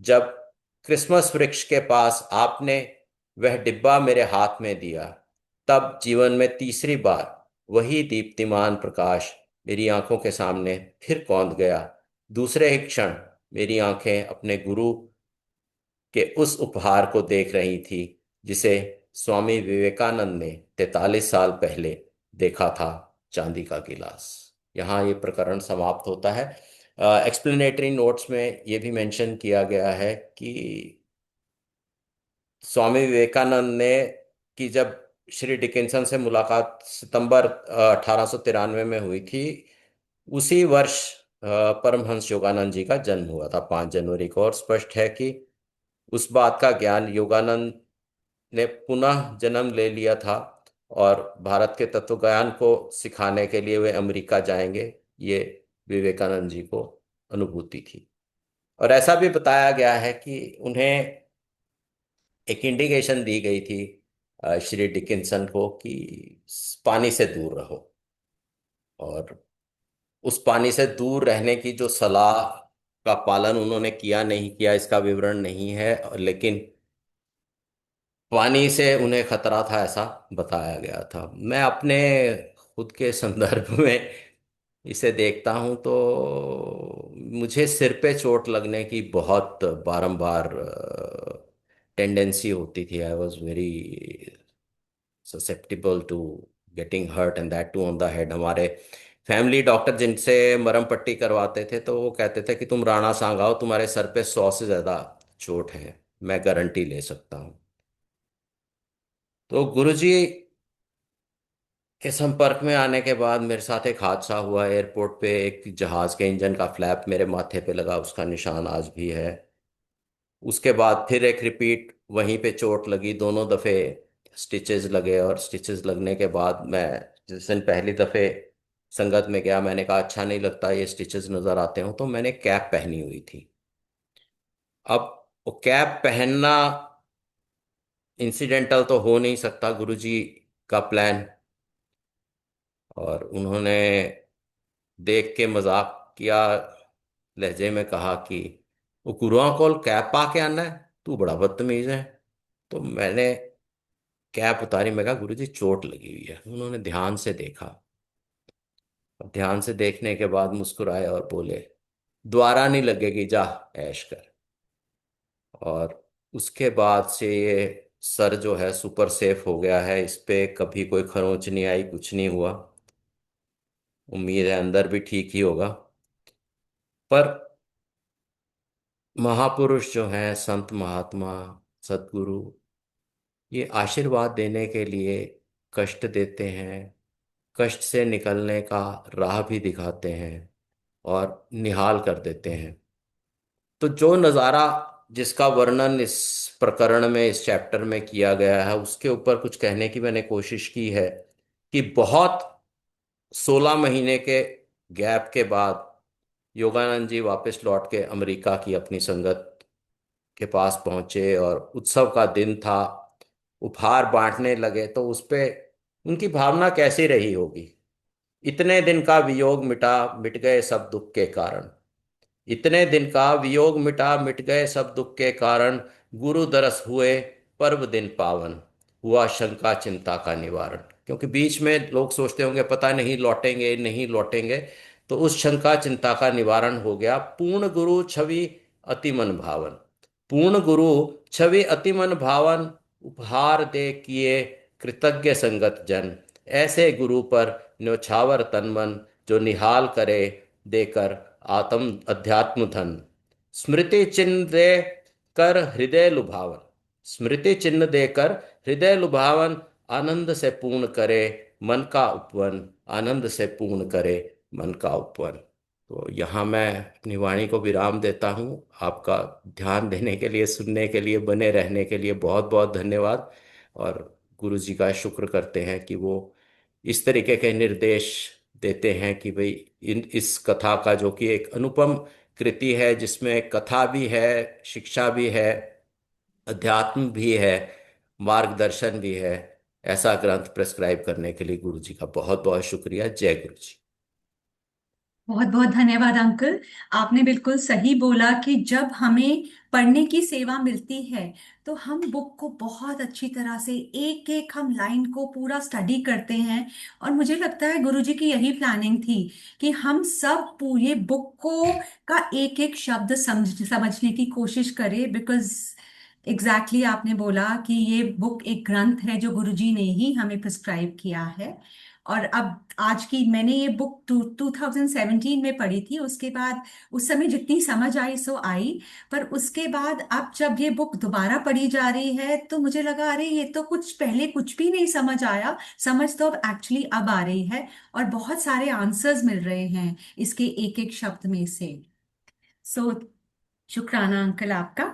जब क्रिसमस वृक्ष के पास आपने वह डिब्बा मेरे हाथ में दिया, तब जीवन में तीसरी बार वही दीप्तिमान प्रकाश मेरी आंखों के सामने फिर कौंध गया। दूसरे ही क्षण मेरी आंखें अपने गुरु के उस उपहार को देख रही थी जिसे स्वामी विवेकानंद ने 43 साल पहले देखा था, चांदी का गिलास। यहाँ ये प्रकरण समाप्त होता है। एक्सप्लेनेटरी नोट्स में ये भी मेंशन किया गया है कि स्वामी विवेकानंद ने कि जब श्री डिकिंसन से मुलाकात सितंबर 1893 में हुई थी, उसी वर्ष परमहंस योगानंद जी का जन्म हुआ था, 5 जनवरी को। और स्पष्ट है कि उस बात का ज्ञान योगानंद ने पुनः जन्म ले लिया था, और भारत के तत्वज्ञान को सिखाने के लिए वे अमेरिका जाएंगे, ये विवेकानंद जी को अनुभूति थी। और ऐसा भी बताया गया है कि उन्हें एक इंडिकेशन दी गई थी श्री डिकिंसन को कि पानी से दूर रहो। और उस पानी से दूर रहने की जो सलाह का पालन उन्होंने किया नहीं किया इसका विवरण नहीं है, लेकिन पानी से उन्हें खतरा था ऐसा बताया गया था। मैं अपने खुद के संदर्भ में इसे देखता हूं तो मुझे सिर पे चोट लगने की बहुत बारंबार टेंडेंसी होती थी। I was very susceptible to getting hurt, and that too on the head. हमारे फैमिली डॉक्टर जिनसे मरहम पट्टी करवाते थे तो वो कहते थे कि तुम राणा सांगाओ, तुम्हारे सर पे 100 से ज्यादा चोट है, मैं गारंटी ले सकता हूँ। तो गुरुजी के संपर्क में आने के बाद मेरे साथ एक हादसा हुआ एयरपोर्ट पे। एक जहाज के इंजन का फ्लैप मेरे माथे पे लगा, उसका निशान आज भी है। उसके बाद फिर एक रिपीट वहीं पे चोट लगी, दोनों दफे स्टिचेस लगे। और स्टिचेस लगने के बाद मैं जिस दिन पहली दफे संगत में गया, मैंने कहा अच्छा नहीं लगता ये स्टिचेस नजर आते हो, तो मैंने कैप पहनी हुई थी। अब वो कैप पहनना इंसिडेंटल तो हो नहीं सकता, गुरुजी का प्लान। और उन्होंने देख के मजाक किया लहजे में कहा कि वो गुरुआ कॉल कैप पा के आना है, तू बड़ा बदतमीज है। तो मैंने कैप उतारी, मैं कहा गुरुजी चोट लगी हुई है। उन्होंने ध्यान से देखा, और ध्यान से देखने के बाद मुस्कुराए और बोले दोबारा नहीं लगेगी, जा ऐश कर। और उसके बाद से ये सर जो है सुपर सेफ हो गया है, इस पे कभी कोई खरोंच नहीं आई, कुछ नहीं हुआ। उम्मीद है अंदर भी ठीक ही होगा। पर महापुरुष जो हैं, संत महात्मा सदगुरु, ये आशीर्वाद देने के लिए कष्ट देते हैं, कष्ट से निकलने का राह भी दिखाते हैं और निहाल कर देते हैं। तो जो नज़ारा जिसका वर्णन इस प्रकरण में, इस चैप्टर में किया गया है, उसके ऊपर कुछ कहने की मैंने कोशिश की है कि बहुत 16 महीने के गैप के बाद योगानंद जी वापस लौट के अमेरिका की अपनी संगत के पास पहुंचे और उत्सव का दिन था, उपहार बांटने लगे, तो उस पे उनकी भावना कैसी रही होगी। इतने दिन का वियोग मिटा, मिट गए सब दुख के कारण। इतने दिन का वियोग मिटा, मिट गए सब दुख के कारण। गुरु दरस हुए पर्व दिन पावन, हुआ शंका चिंता का निवारण। क्योंकि बीच में लोग सोचते होंगे पता नहीं लौटेंगे नहीं लौटेंगे, तो उस शंका चिंता का निवारण हो गया। पूर्ण गुरु छवि अति मन भावन, पूर्ण गुरु छवि अति मन भावन, उपहार दे किए कृतज्ञ संगत जन। ऐसे गुरु पर न्योछावर तन मन, जो निहाल करे देकर आत्म अध्यात्म धन। स्मृति चिन्ह दे कर हृदय लुभावन, स्मृति चिन्ह देकर हृदय लुभावन। आनंद से पूर्ण करे मन का उपवन, आनंद से पूर्ण करे मन का उपवन। तो यहाँ मैं अपनी वाणी को विराम देता हूँ। आपका ध्यान देने के लिए, सुनने के लिए, बने रहने के लिए बहुत बहुत धन्यवाद। और गुरु जी का शुक्र करते हैं कि वो इस तरीके के निर्देश देते हैं कि भाई इस कथा का, जो कि एक अनुपम कृति है, जिसमें कथा भी है, शिक्षा भी है, अध्यात्म भी है, मार्गदर्शन भी है, ऐसा ग्रंथ प्रेस्क्राइब करने के लिए गुरु जी का बहुत बहुत शुक्रिया। जय गुरु जी। बहुत बहुत धन्यवाद अंकल। आपने बिल्कुल सही बोला कि जब हमें पढ़ने की सेवा मिलती है तो हम बुक को बहुत अच्छी तरह से एक एक हम लाइन को पूरा स्टडी करते हैं। और मुझे लगता है गुरुजी की यही प्लानिंग थी कि हम सब पूरे बुक को का एक एक शब्द समझने की कोशिश करें। बिकॉज एग्जैक्टली आपने बोला कि ये बुक एक ग्रंथ है जो गुरुजी ने ही हमें प्रिस्क्राइब किया है। और अब आज की मैंने ये बुक 2017 में पढ़ी थी। उसके बाद उस समय जितनी समझ आई सो आई। पर उसके बाद अब जब ये बुक दोबारा पढ़ी जा रही है तो मुझे लगा अरे ये तो कुछ पहले कुछ भी नहीं समझ आया, समझ तो अब एक्चुअली अब आ रही है। और बहुत सारे आंसर्स मिल रहे हैं इसके एक एक शब्द में से। सो शुक्राना अंकल आपका।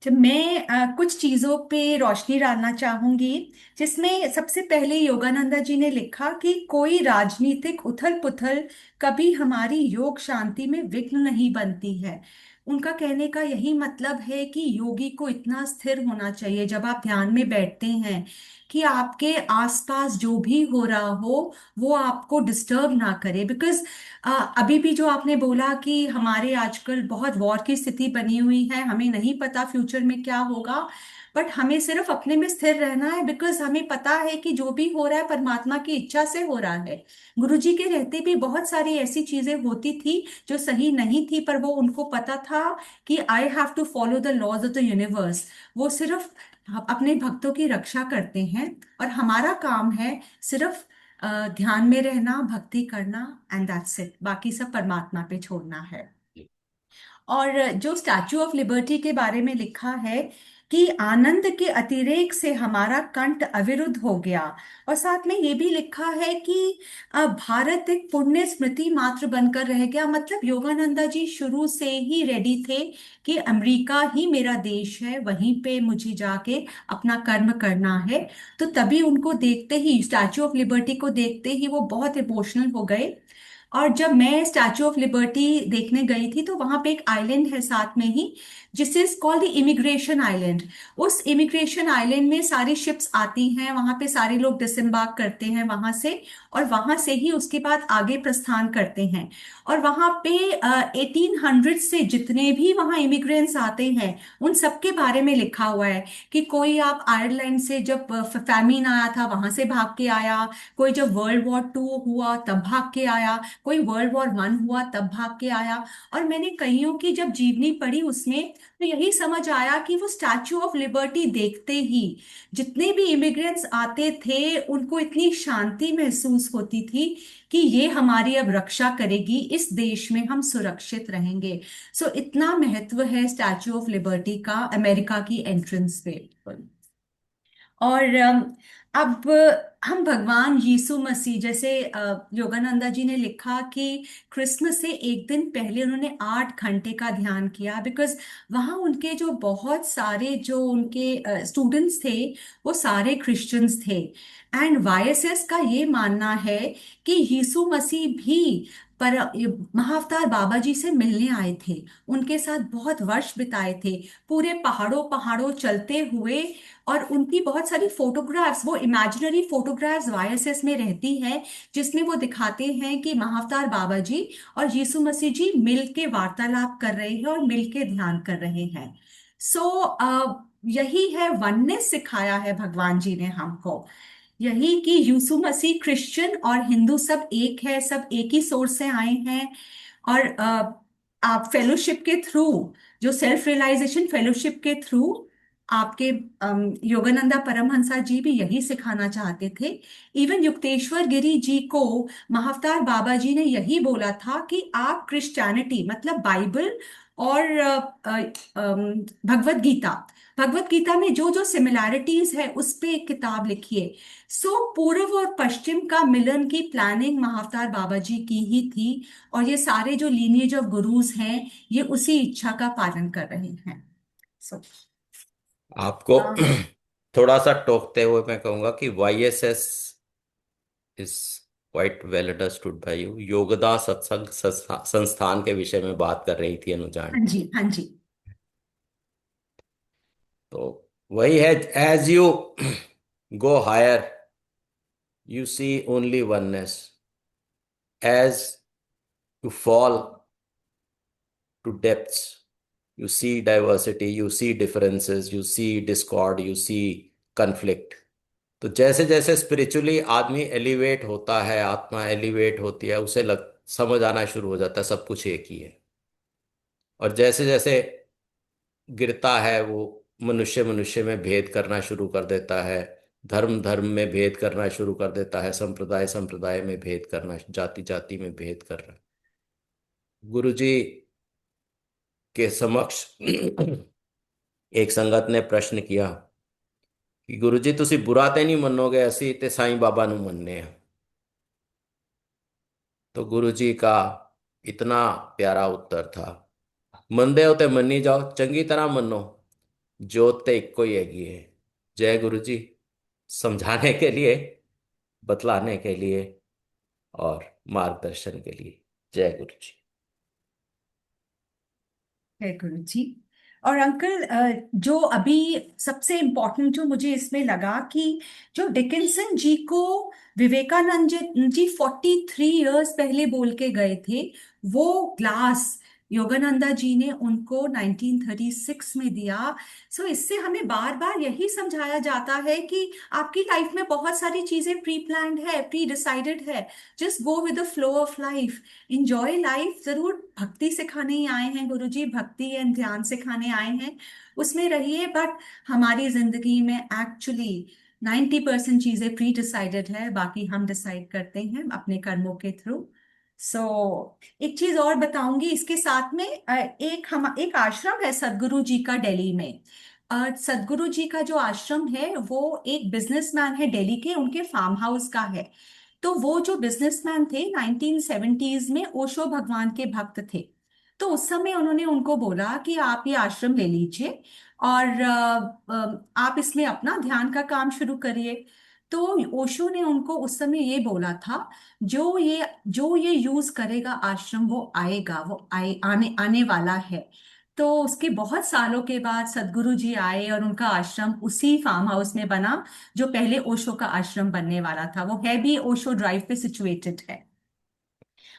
जब मैं कुछ चीजों पे रोशनी डालना चाहूंगी, जिसमें सबसे पहले योगानंदा जी ने लिखा कि कोई राजनीतिक उथल पुथल कभी हमारी योग शांति में विघ्न नहीं बनती है। उनका कहने का यही मतलब है कि योगी को इतना स्थिर होना चाहिए जब आप ध्यान में बैठते हैं कि आपके आसपास जो भी हो रहा हो वो आपको डिस्टर्ब ना करे। बिकॉज अभी भी जो आपने बोला कि हमारे आजकल बहुत वॉर की स्थिति बनी हुई है, हमें नहीं पता फ्यूचर में क्या होगा। बट हमें सिर्फ अपने में स्थिर रहना है बिकॉज हमें पता है कि जो भी हो रहा है परमात्मा की इच्छा से हो रहा है। गुरुजी के रहते भी बहुत सारी ऐसी चीजें होती थी जो सही नहीं थी, पर वो उनको पता था कि I have to follow the laws of the universe. वो सिर्फ अपने भक्तों की रक्षा करते हैं और हमारा काम है सिर्फ ध्यान में रहना, भक्ति करना, एंड दैट्स इट। बाकी सब परमात्मा पे छोड़ना है। और जो स्टैचू ऑफ लिबर्टी के बारे में लिखा है कि आनंद के अतिरेक से हमारा कंठ अविरुद्ध हो गया। और साथ में ये भी लिखा है कि भारत एक पुण्य स्मृति मात्र बनकर रह गया। मतलब योगानंदा जी शुरू से ही रेडी थे कि अमेरिका ही मेरा देश है, वहीं पे मुझे जाके अपना कर्म करना है। तो तभी उनको देखते ही, स्टैचू ऑफ लिबर्टी को देखते ही वो बहुत इमोशनल हो गए। और जब मैं स्टैचू ऑफ लिबर्टी देखने गई थी तो वहां पे एक आइलैंड है साथ में ही, जिस is called the immigration island. उस इमिग्रेशन आइलैंड में सारी शिप्स आती हैं, वहां पे सारे लोग डिसएम्बार्क करते हैं वहां से, और वहां से ही उसके बाद आगे प्रस्थान करते हैं। और वहां पे 1800 से जितने भी वहां इमिग्रेंट्स आते हैं उन सबके बारे में लिखा हुआ है कि कोई आप आयरलैंड से जब फैमिन आया था वहां से भाग के आया, कोई जब वर्ल्ड वॉर 2 हुआ तब भाग के आया, कोई वर्ल्ड वॉर 1 हुआ तब भाग के आया। और मैंने कईयों की जब जीवनी पढ़ी उसमें तो यही समझ आया कि वो स्टैचू ऑफ लिबर्टी देखते ही जितने भी इमिग्रेंट्स आते थे उनको इतनी शांति महसूस होती थी कि ये हमारी अब रक्षा करेगी, इस देश में हम सुरक्षित रहेंगे। सो इतना महत्व है स्टैचू ऑफ लिबर्टी का अमेरिका की एंट्रेंस पे। और अब हम भगवान यीशु मसीह जैसे योगानंदा जी ने लिखा कि क्रिसमस से एक दिन पहले उन्होंने 8 घंटे का ध्यान किया। बिकॉज वहाँ उनके जो बहुत सारे जो उनके स्टूडेंट्स थे वो सारे क्रिश्चियंस थे। एंड वाईएसएस का ये मानना है कि यीशु मसीह भी पर ये महाअवतार बाबा जी से मिलने आए थे, उनके साथ बहुत वर्ष बिताए थे, पूरे पहाड़ों पहाड़ों चलते हुए। और उनकी बहुत सारी फोटोग्राफ्स, वो इमेजिनरी फोटोग्राफ्स वाईएसएस में रहती है, जिसमें वो दिखाते हैं कि महाअवतार बाबा जी और यीशु मसीह जी मिल के वार्तालाप कर रहे हैं और मिल के ध्यान कर रहे हैं। यही है वननेस सिखाया है भगवान जी ने हमको, यही कि यीशु मसीह, क्रिश्चियन और हिंदू सब एक है, सब एक ही सोर्स से आए हैं। और आप फेलोशिप के थ्रू, जो सेल्फ रियलाइजेशन फेलोशिप के थ्रू आपके योगानंदा परमहंसा जी भी यही सिखाना चाहते थे। इवन युक्तेश्वर गिरी जी को महाअवतार बाबा जी ने यही बोला था कि आप क्रिश्चियनिटी मतलब बाइबल और भगवत गीता, भगवत गीता में जो जो सिमिलैरिटीज है उस पे एक किताब लिखिए। पूर्व और पश्चिम का मिलन की प्लानिंग महाअवतार बाबा जी की ही थी। और ये सारे जो लीनिएज ऑफ गुरुज हैं, ये उसी इच्छा का पालन कर रहे हैं। सो आपको थोड़ा सा टोकते हुए मैं कहूंगा कि YSS is quite well understood by you. Yogoda सत्संग संस्थान के विषय में बात कर रही थी अनुजान। हाँ जी, हाँ जी। तो वही है, as you go higher you see only oneness, as you fall to depths, you see diversity, you see differences, you see discord, you see conflict. तो जैसे जैसे स्पिरिचुअली आदमी एलिवेट होता है, आत्मा एलिवेट होती है, उसे समझ आना शुरू हो जाता है सब कुछ एक ही है। और जैसे जैसे गिरता है वो मनुष्य मनुष्य में भेद करना शुरू कर देता है, धर्म धर्म में भेद करना शुरू कर देता है, संप्रदाय संप्रदाय में भेद करना, जाति जाति में भेद करना। गुरु जी के समक्ष एक संगत ने प्रश्न किया कि गुरु जी तुसी बुरा ते नहीं मनोगे, असी ते साईं बाबा नु मनने हैं। तो गुरु जी का इतना प्यारा उत्तर था, मनदे हो ते मनी जाओ, चंगी तरह मनो, जोत ते इक्को ही हैगी है। जय गुरु जी। समझाने के लिए, बतलाने के लिए और मार्गदर्शन के लिए जय गुरु जी। है गुरु जी। और अंकल, जो अभी सबसे इम्पोर्टेंट जो मुझे इसमें लगा कि जो डिकिंसन जी को विवेकानंद जी 43 इयर्स पहले बोल के गए थे, वो ग्लास योगानंदा जी ने उनको 1936 में दिया। इससे हमें बार बार यही समझाया जाता है कि आपकी लाइफ में बहुत सारी चीजें प्री प्लान्ड है, प्री डिसाइडेड है। Just go with the flow of life, enjoy life. जरूर भक्ति सिखाने ही आए हैं गुरु जी, भक्ति एंड ध्यान सिखाने आए हैं, उसमें रहिए। बट हमारी जिंदगी में एक्चुअली 90% चीजें प्री डिसाइडेड है, बाकी हम डिसाइड करते हैं अपने कर्मों के थ्रू। एक चीज और बताऊंगी इसके साथ में, एक आश्रम है सदगुरु जी का दिल्ली में। सदगुरु जी का जो आश्रम है वो एक बिजनेसमैन है दिल्ली के, उनके फार्म हाउस का है। तो वो जो बिजनेसमैन थे 1970s में ओशो भगवान के भक्त थे। तो उस समय उन्होंने उनको बोला कि आप ये आश्रम ले लीजिए और आप इसमें अपना ध्यान का काम शुरू करिए। तो ओशो ने उनको उस समय ये बोला था, जो ये यूज करेगा आश्रम वो आएगा, वो आने आने वाला है। तो उसके बहुत सालों के बाद सदगुरु जी आए और उनका आश्रम उसी फार्म हाउस में बना जो पहले ओशो का आश्रम बनने वाला था। वो है भी ओशो ड्राइव पे सिचुएटेड है।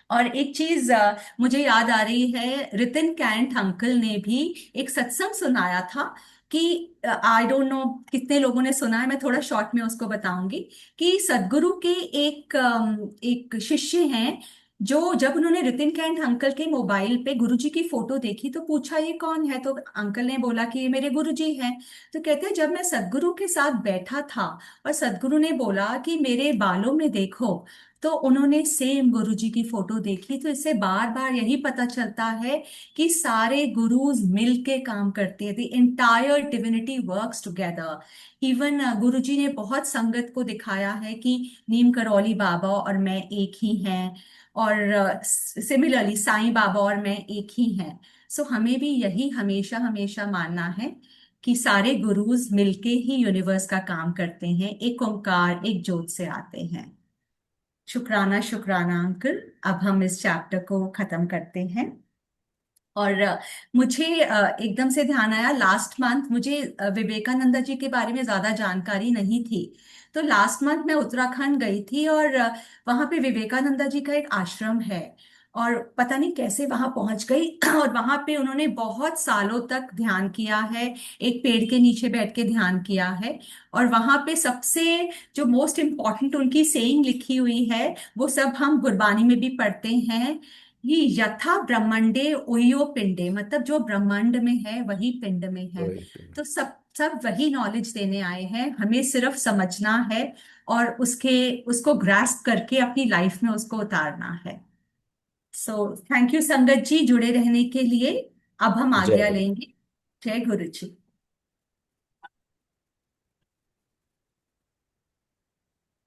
और एक चीज मुझे याद आ रही है, रितिन कैंट अंकल ने भी एक सत्संग सुनाया था कि आई डोंट नो कितने लोगों ने सुना है, मैं थोड़ा शॉर्ट में उसको बताऊंगी। कि सदगुरु के एक शिष्य हैं, जो जब उन्होंने रितिन कैंट अंकल के मोबाइल पे गुरुजी की फोटो देखी तो पूछा ये कौन है। तो अंकल ने बोला कि ये मेरे गुरुजी हैं। तो कहते हैं जब मैं सदगुरु के साथ बैठा था और सदगुरु ने बोला कि मेरे बालों में देखो, तो उन्होंने सेम गुरुजी की फोटो देखी। तो इससे बार बार यही पता चलता है कि सारे गुरुज मिलके काम करते हैं, the entire divinity works together. Even Guruji ने बहुत संगत को दिखाया है कि नीम करौली बाबा और मैं एक ही हैं, और सिमिलरली साईं बाबा और मैं एक ही हैं। हमें भी यही हमेशा हमेशा मानना है कि सारे गुरुज मिलके ही यूनिवर्स का काम करते हैं, एक ओंकार एक ज्योत से आते हैं। शुक्राना शुक्राना अंकल। अब हम इस चैप्टर को खत्म करते हैं। और मुझे एकदम से ध्यान आया, लास्ट मंथ मुझे विवेकानंद जी के बारे में ज्यादा जानकारी नहीं थी। तो लास्ट मंथ मैं उत्तराखंड गई थी, और वहां पे विवेकानंद जी का एक आश्रम है। और पता नहीं कैसे वहां पहुंच गई और वहां पे उन्होंने बहुत सालों तक ध्यान किया है। एक पेड़ के नीचे बैठ के ध्यान किया है। और वहां पे सबसे जो मोस्ट इम्पॉर्टेंट उनकी सेइंग लिखी हुई है, वो सब हम गुरबानी में भी पढ़ते हैं। ये यथा ब्रह्मंडे उयो पिंडे, मतलब जो ब्रह्मांड में है वही पिंड में है। वही। तो सब सब वही नॉलेज देने आए हैं, हमें सिर्फ समझना है और उसको ग्रास्प करके अपनी लाइफ में उसको उतारना है। सो थैंक यू संगत जी, जुड़े रहने के लिए। अब हम जय आज्ञा गुरु। लेंगे। जय गुरु जी।